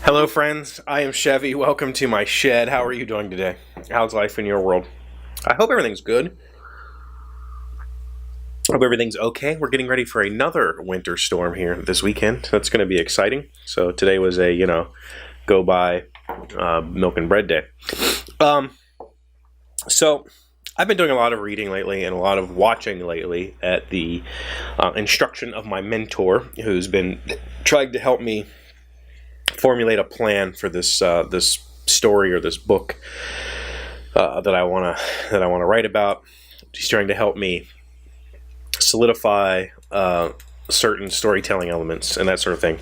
Hello friends, I am Chevee. Welcome to my shed. How are you doing today? How's life in your world? I hope everything's good. Hope everything's okay. We're getting ready for another winter storm here this weekend. That's going to be exciting. So today was a, go buy milk and bread day. So I've been doing a lot of reading lately and a lot of watching lately at the instruction of my mentor, who's been trying to help me formulate a plan for this this story or this book that I want to write about. He's trying to help me solidify certain storytelling elements and that sort of thing.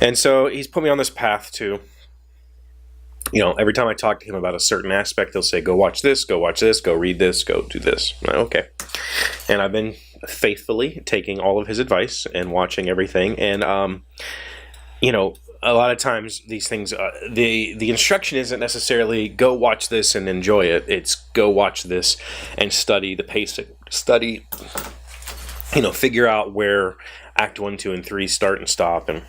And so he's put me on this path to, every time I talk to him about a certain aspect, he'll say, go watch this, go read this, go do this. I'm like, okay. And I've been faithfully taking all of his advice and watching everything. And, a lot of times these things, the instruction isn't necessarily go watch this and enjoy it. It's go watch this and study the pacing, figure out where Act 1, 2, and 3 start and stop and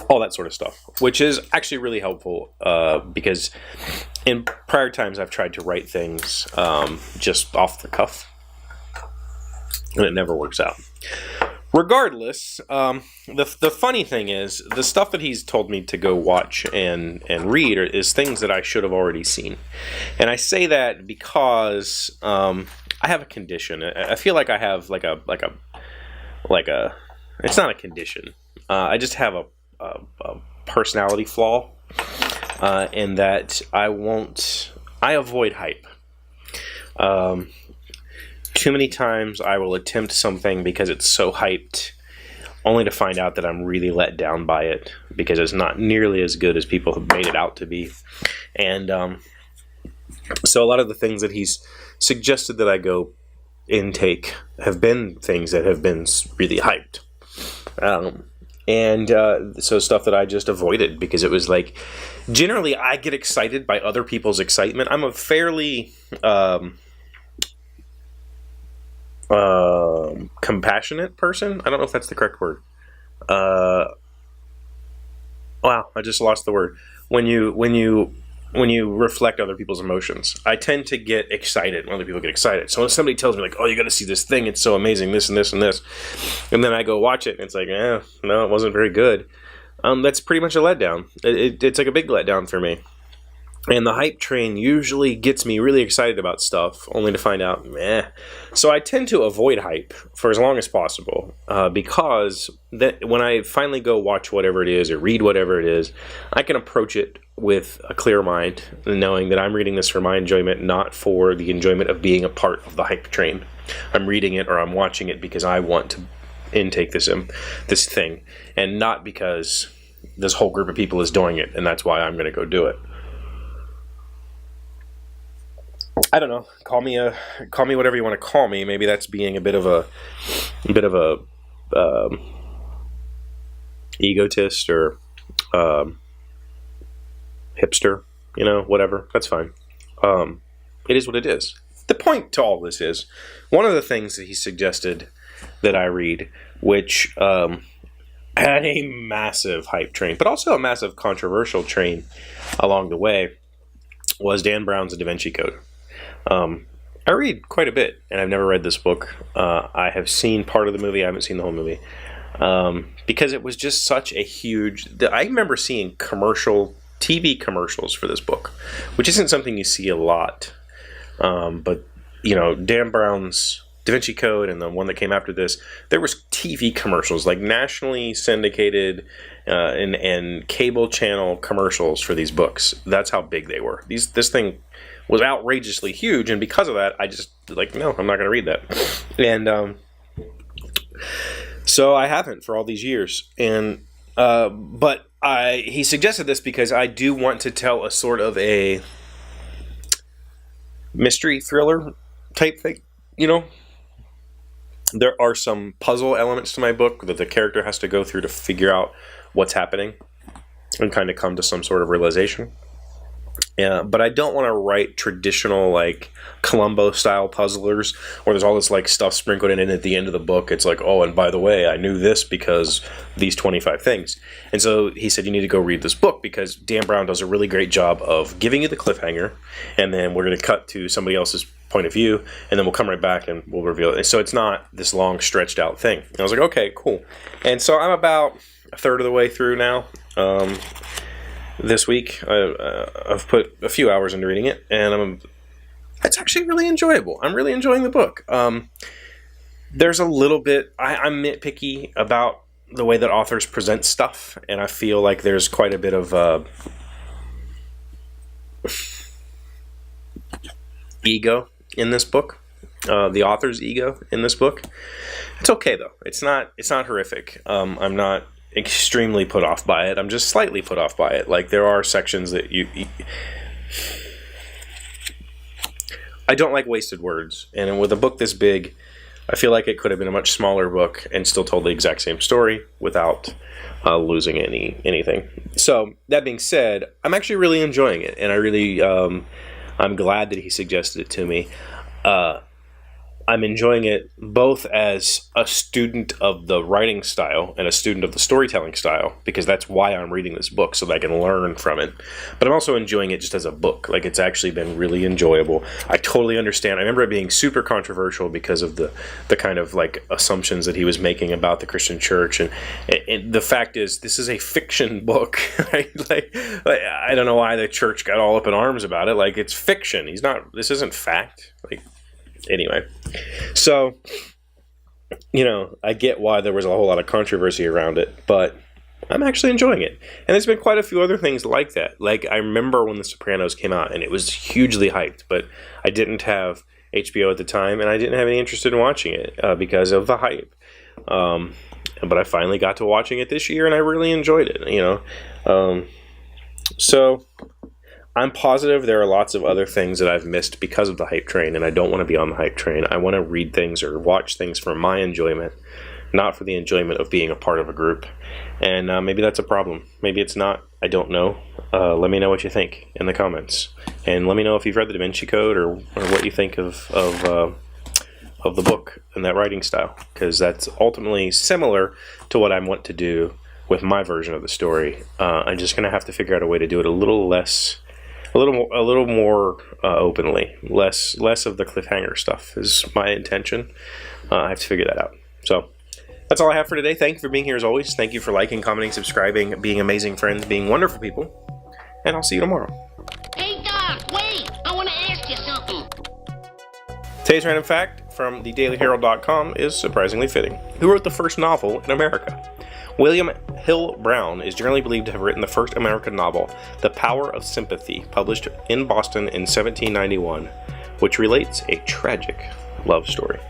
all that sort of stuff, which is actually really helpful because in prior times I've tried to write things just off the cuff and it never works out. Regardless, the funny thing is the stuff that he's told me to go watch and read is things that I should have already seen. And I say that because I have a condition. I feel like I have like a it's not a condition. I just have a personality flaw in that I avoid hype. Too many times I will attempt something because it's so hyped, only to find out that I'm really let down by it because it's not nearly as good as people have made it out to be. And so a lot of the things that he's suggested that I go intake have been things that have been really hyped. So stuff that I just avoided because it was like, generally I get excited by other people's excitement. I'm a fairly compassionate person. I don't know if that's the correct word. Wow, I just lost the word. When you reflect other people's emotions, I tend to get excited when other people get excited. So when somebody tells me like, "Oh, you got to see this thing. It's so amazing. This and this and this," and then I go watch it, and it's like, no, it wasn't very good. That's pretty much a letdown. It's like a big letdown for me. And the hype train usually gets me really excited about stuff, only to find out, meh. So I tend to avoid hype for as long as possible because when I finally go watch whatever it is or read whatever it is, I can approach it with a clear mind, knowing that I'm reading this for my enjoyment, not for the enjoyment of being a part of the hype train. I'm reading it or I'm watching it because I want to intake this thing, and not because this whole group of people is doing it, and that's why I'm going to go do it. I don't know. Call me whatever you want to call me. Maybe that's being a bit of a egotist or hipster. Whatever. That's fine. It is what it is. The point to all this is one of the things that he suggested that I read, which had a massive hype train, but also a massive controversial train along the way, was Dan Brown's Da Vinci Code. I read quite a bit, and I've never read this book. I have seen part of the movie. I haven't seen the whole movie because it was just such a huge... I remember seeing TV commercials for this book, which isn't something you see a lot. But, Dan Brown's Da Vinci Code and the one that came after this, there was TV commercials, like nationally syndicated and cable channel commercials for these books. That's how big they were. This thing was outrageously huge, and because of that, I just no, I'm not going to read that. And so I haven't for all these years. And but he suggested this because I do want to tell a sort of a mystery thriller type thing. There are some puzzle elements to my book that the character has to go through to figure out what's happening and kind of come to some sort of realization. Yeah, but I don't want to write traditional like Columbo-style puzzlers where there's all this like stuff sprinkled in, and at the end of the book, it's like, oh, and by the way, I knew this because these 25 things. And so he said, you need to go read this book because Dan Brown does a really great job of giving you the cliffhanger, and then we're going to cut to somebody else's point of view, and then we'll come right back and we'll reveal it. And so it's not this long, stretched out thing. And I was like, okay, cool. And so I'm about a third of the way through now. This week, I've put a few hours into reading it, and it's actually really enjoyable. I'm really enjoying the book. There's a little bit, I'm nitpicky about the way that authors present stuff, and I feel like there's quite a bit of ego in this book. The author's ego in this book. It's okay though. It's not horrific. I'm not extremely put off by it. I'm just slightly put off by it. Like, there are sections that I don't like wasted words, and with a book this big, I feel like it could have been a much smaller book and still told the exact same story without losing anything. So that being said, I'm actually really enjoying it, and I really I'm glad that he suggested it to me. I'm enjoying it both as a student of the writing style and a student of the storytelling style, because that's why I'm reading this book, so that I can learn from it. But I'm also enjoying it just as a book. Like, it's actually been really enjoyable. I totally understand. I remember it being super controversial because of the kind of like assumptions that he was making about the Christian church. And the fact is, this is a fiction book. Right? Like, I don't know why the church got all up in arms about it. Like, it's fiction. This isn't fact. Like, anyway, so, I get why there was a whole lot of controversy around it, but I'm actually enjoying it. And there's been quite a few other things like that. Like, I remember when The Sopranos came out, and it was hugely hyped, but I didn't have HBO at the time, and I didn't have any interest in watching it because of the hype. But I finally got to watching it this year, and I really enjoyed it, So I'm positive there are lots of other things that I've missed because of the hype train, and I don't want to be on the hype train. I want to read things or watch things for my enjoyment, not for the enjoyment of being a part of a group. And maybe that's a problem. Maybe it's not. I don't know. Let me know what you think in the comments. And let me know if you've read The Da Vinci Code or what you think of the book and that writing style, because that's ultimately similar to what I want to do with my version of the story. I'm just going to have to figure out a way to do it a little more openly. Less of the cliffhanger stuff is my intention. I have to figure that out. So that's all I have for today. Thank you for being here as always. Thank you for liking, commenting, subscribing, being amazing friends, being wonderful people. And I'll see you tomorrow. Hey, Doc, wait! I want to ask you something. Today's random fact from thedailyherald.com is surprisingly fitting. Who wrote the first novel in America? William Hill Brown is generally believed to have written the first American novel, The Power of Sympathy, published in Boston in 1791, which relates a tragic love story.